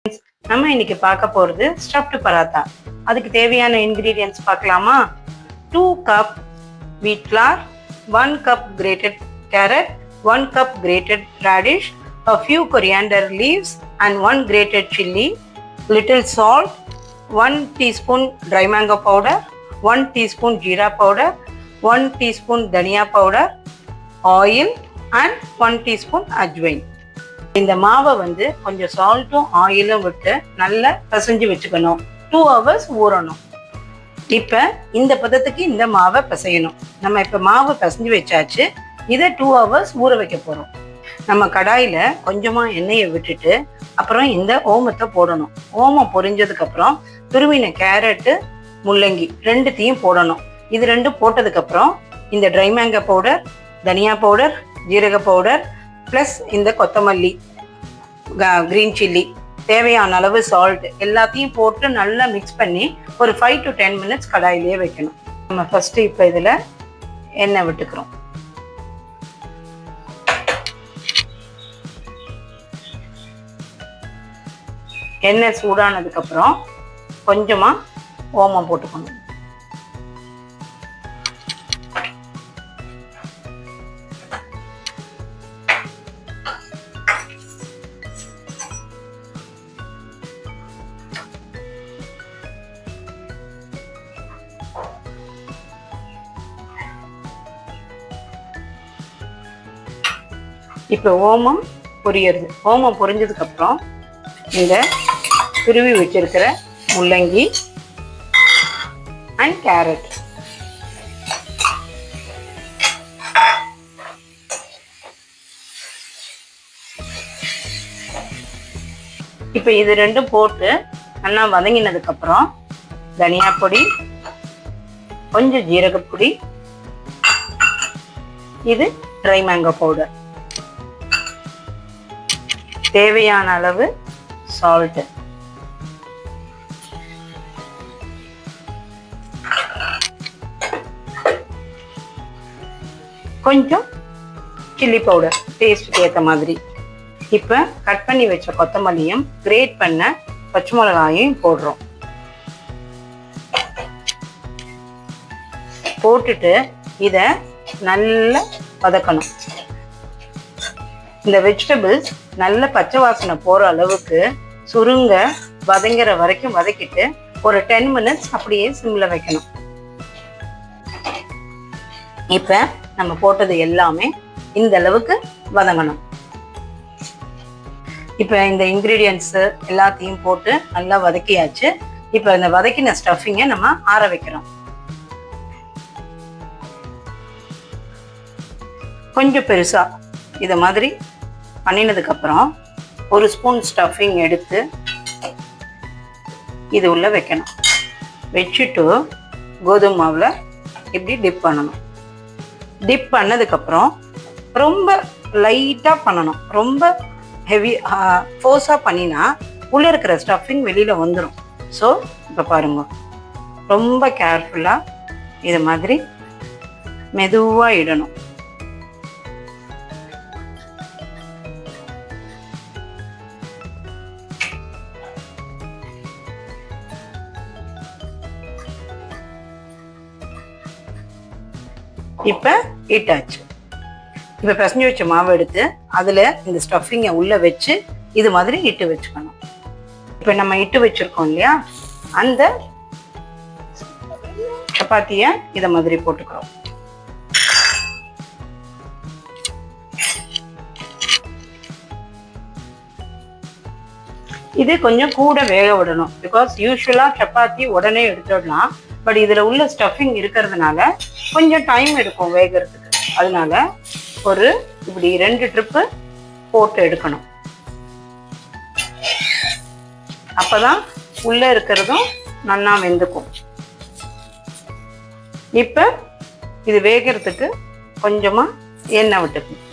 நம்ம இன்னைக்கு பார்க்க போறது ஸ்டஃப்டு பராத்தா. அதுக்கு தேவையான இன்கிரீடியன்ட்ஸ் பார்க்கலாமா? 2 cup wheat flour, 1 cup grated carrot, 1 cup grated radish, a few coriander leaves and 1 grated chili, little salt, 1 teaspoon dry mango powder, 1 teaspoon jeera powder, 1 teaspoon dhania powder, oil and 1 teaspoon ajwain. இந்த மாவை கொஞ்சம் சால்ட்டும் ஆயிலும் விட்டு நல்லா பிசைஞ்சு வச்சுக்கணும். 2 hours ஊறணும். இப்போ இந்த பதத்துக்கு இந்த மாவை பிசையணும். நம்ம இப்போ மாவை பிசைஞ்சு வச்சாச்சு. இதை 2 hours ஊற வைக்க போகிறோம். நம்ம கடாயில் கொஞ்சமாக எண்ணெயை விட்டுட்டு அப்புறம் இந்த ஓமத்தை போடணும். ஓமம் பொரிஞ்சதுக்கப்புறம் துருவின கேரட்டு முள்ளங்கி ரெண்டுத்தையும் போடணும். இது ரெண்டும் போட்டதுக்கப்புறம் இந்த ட்ரை மேங்கோ பவுடர், தனியா பவுடர், ஜீரக பவுடர் ப்ளஸ் இந்த கொத்தமல்லி, க்ரீன் சில்லி, தேவையான அளவு சால்ட் எல்லாத்தையும் போட்டு நல்லா மிக்ஸ் பண்ணி ஒரு 5 to 10 minutes கடாயிலேயே வைக்கணும். நம்ம ஃபஸ்ட்டு இப்போ இதில் எண்ணெய் விட்டுக்கிறோம். எண்ணெய் சூடானதுக்கப்புறம் கொஞ்சமாக ஓமம் போட்டுக்கணும். இப்போ ஓமம் பொரியுது. ஓமம் பொரிஞ்சதுக்கப்புறம் இந்த துருவி வச்சிருக்கிற முள்ளங்கி அண்ட் கேரட் இப்போ இது ரெண்டும் போட்டு நல்லா வதங்கினதுக்கப்புறம் தனியா பொடி, கொஞ்சம் ஜீரகப்பொடி, இது ட்ரை மேங்கோ பவுடர், தேவையான அளவு சால்ட், கொஞ்சம் சில்லி பவுடர் டேஸ்ட்டுக்கு ஏற்ற மாதிரி. இப்போ கட் பண்ணி வச்ச கொத்தமல்லியும் கிரேட் பண்ண பச்சை மிளகாயும் போடுறோம். போட்டுட்டு இதை நல்லா வதக்கணும். இந்த வெஜிடபிள்ஸ் நல்ல பச்சை வாசனை போகிற அளவுக்கு சுருங்க வதங்குற வரைக்கும் வதக்கிட்டு ஒரு 10 minutes அப்படியே சிம்மில் வைக்கணும். இப்போ நம்ம போட்டது எல்லாமே இந்த அளவுக்கு வதங்கணும். இப்போ இந்த இன்க்ரீடியன்ட்ஸு எல்லாத்தையும் போட்டு நல்லா வதக்கியாச்சு. இப்போ இந்த வதக்கின ஸ்டஃபிங்கை நம்ம ஆற வைக்கிறோம். கொஞ்சம் பெருசாக இதை மாதிரி பண்ணினதுக்கப்புறம் ஒரு ஸ்பூன் ஸ்டஃபிங் எடுத்து இது உள்ள வைக்கணும். வச்சுட்டு கோதுமை மாவில் இப்படி டிப் பண்ணணும். டிப் பண்ணதுக்கப்புறம் ரொம்ப லைட்டாக பண்ணணும். ரொம்ப ஹெவி ஃபோர்ஸாக பண்ணினா உள்ளே இருக்கிற ஸ்டஃபிங் வெளியில் வந்துடும். ஸோ இப்போ பாருங்க, ரொம்ப கேர்ஃபுல்லாக இது மாதிரி மெதுவாக இடணும். இப்போ இட்டாச்சு. இப்போ பிசைஞ்சு வச்ச மாவை எடுத்து அதில் இந்த ஸ்டஃபிங்கை உள்ளே வச்சு இது மாதிரி இட்டு வச்சுக்கணும். இப்போ நம்ம இட்டு வச்சுருக்கோம் இல்லையா, அந்த சப்பாத்தியை இதை மாதிரி போட்டுக்கிறோம். இது கொஞ்சம் கூட வேக விடணும். பிகாஸ் யூஸ்வலாக சப்பாத்தி உடனே எடுத்துடலாம். பட் இதில் உள்ள ஸ்டஃபிங் இருக்கிறதுனால கொஞ்சம் டைம் எடுக்கும் வேகிறதுக்கு. அதனால ஒரு இப்படி 2 ட்ரிப்பு போட்டு எடுக்கணும். அப்போதான் உள்ளே இருக்கிறதும் நல்லா வெந்துக்கும். இப்போ இது வேகிறதுக்கு கொஞ்சமாக எண்ணெய் விட்டுக்கணும்.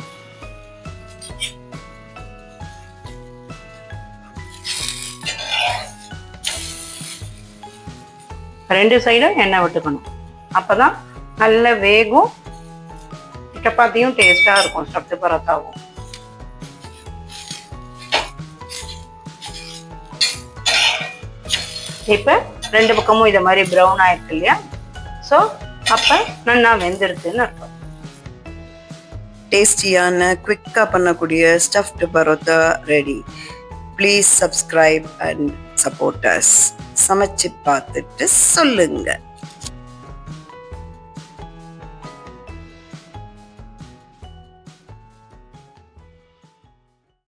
ரெண்டு சைடும் எண்ணெய் விட்டுக்கணும். அப்போதான் நல்ல வேகும், சப்பாத்தியும் டேஸ்டாக இருக்கும், ஸ்டஃப்டு பரோட்டாவும். இப்போ ரெண்டு பக்கமும் இதை மாதிரி ப்ரௌன் ஆயிருக்கு இல்லையா? ஸோ அப்போ நல்லா வெந்துருதுன்னு அர்த்தம். டேஸ்டியான குவிக்காக பண்ணக்கூடிய stuffed parotta ready. Please subscribe and support us. சமைச்சு பார்த்துட்டு சொல்லுங்கள்.